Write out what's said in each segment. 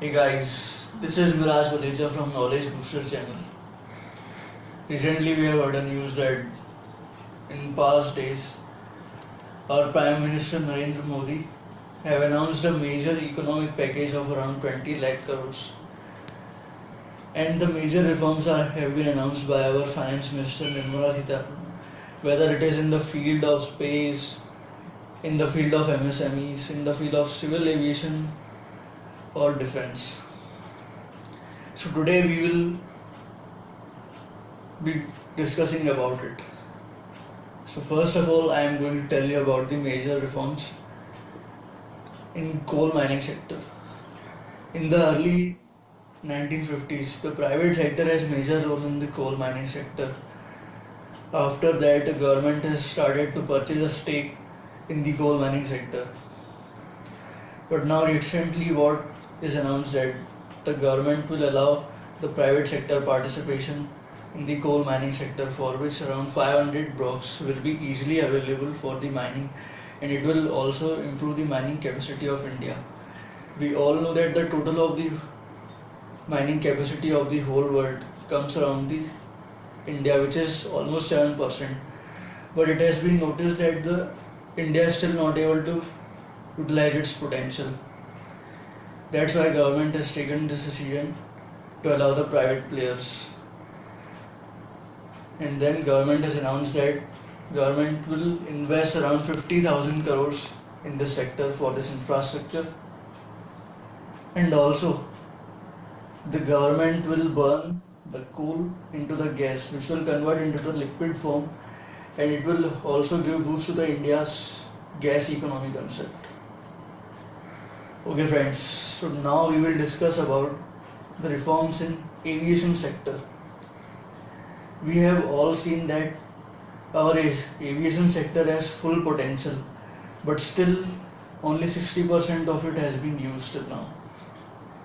Hey guys, this is Miraj Valeja from Knowledge Booster channel. Recently we have heard a news that in past days our Prime Minister Narendra Modi have announced a major economic package of around 20 lakh crores. And the major reforms have been announced by our Finance Minister Nirmala Sitharaman, whether it is in the field of space, in the field of MSMEs, in the field of civil aviation or defense. So today we will be discussing about it. So first of all, I am going to tell you about the major reforms in coal mining sector. In the early 1950s, the private sector has major role in the coal mining sector. After that, the government has started to purchase a stake in the coal mining sector. But now recently what is announced that the government will allow the private sector participation in the coal mining sector, for which around 500 blocks will be easily available for the mining, and it will also improve the mining capacity of India. We all know that the total of the mining capacity of the whole world comes around the India, which is almost 7%. But it has been noticed that the India is still not able to utilize its potential. That's why government has taken this decision to allow the private players. And then government has announced that government will invest around 50,000 crores in this sector for this infrastructure. And also the government will burn the coal into the gas, which will convert into the liquid form, and it will also give boost to the India's gas economy concept. Okay friends, so now we will discuss about the reforms in aviation sector. We have all seen that our aviation sector has full potential, but still only 60% of it has been used till now.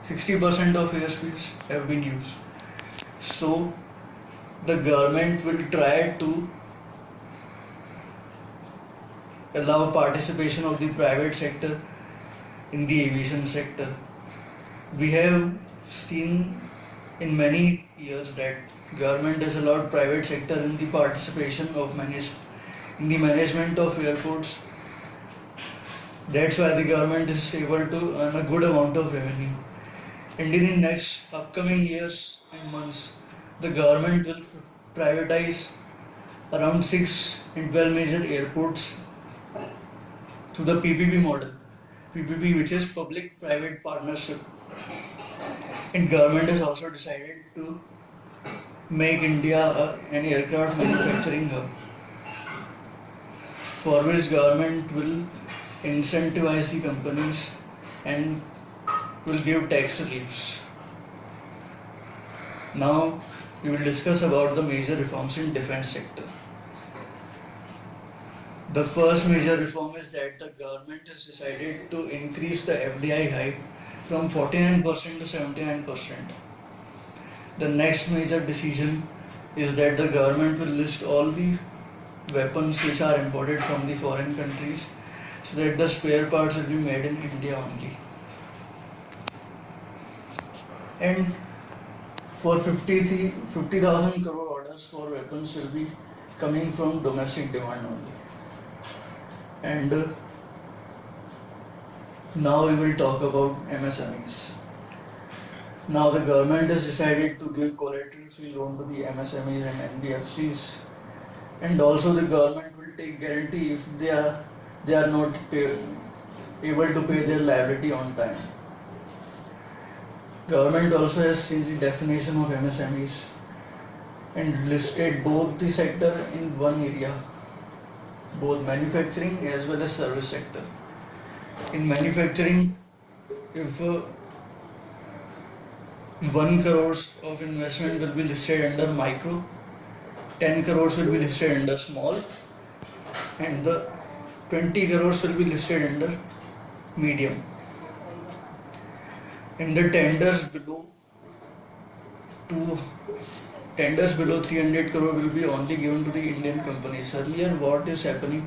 60% of airspace have been used. So the government will try to allow participation of the private sector in the aviation sector. We have seen in many years that government has allowed private sector in the participation of in the management of airports. That's why the government is able to earn a good amount of revenue. And in the next upcoming years and months, the government will privatize around 6 and 12 major airports through the PPP model. PPP, which is public-private partnership. And government has also decided to make India an aircraft manufacturing hub, for which government will incentivize the companies and will give tax reliefs. Now we will discuss about the major reforms in defense sector. The first major reform is that the government has decided to increase the FDI hike from 49% to 79%. The next major decision is that the government will list all the weapons which are imported from the foreign countries, so that the spare parts will be made in India only. And for 50,000 crore orders for weapons will be coming from domestic demand only. And now we will talk about MSMEs. Now the government has decided to give collateral free loan to the MSMEs and NBFCs, and also the government will take guarantee if they are not able to pay their liability on time. Government also has changed the definition of MSMEs and listed both the sector in one area, both manufacturing as well as service sector. In manufacturing, if 1 crores of investment will be listed under micro, 10 crores will be listed under small, and the 20 crores will be listed under medium. And the tenders below 300 crore will be only given to the Indian companies. Earlier what is happening,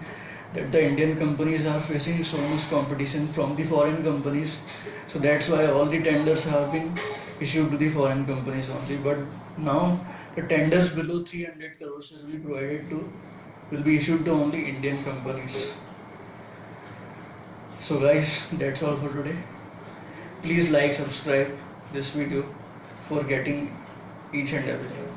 that the Indian companies are facing so much competition from the foreign companies. So that's why all the tenders have been issued to the foreign companies only. But now the tenders below 300 crores will be issued to only Indian companies. So guys, that's all for today. Please like, subscribe this video for getting each and everything.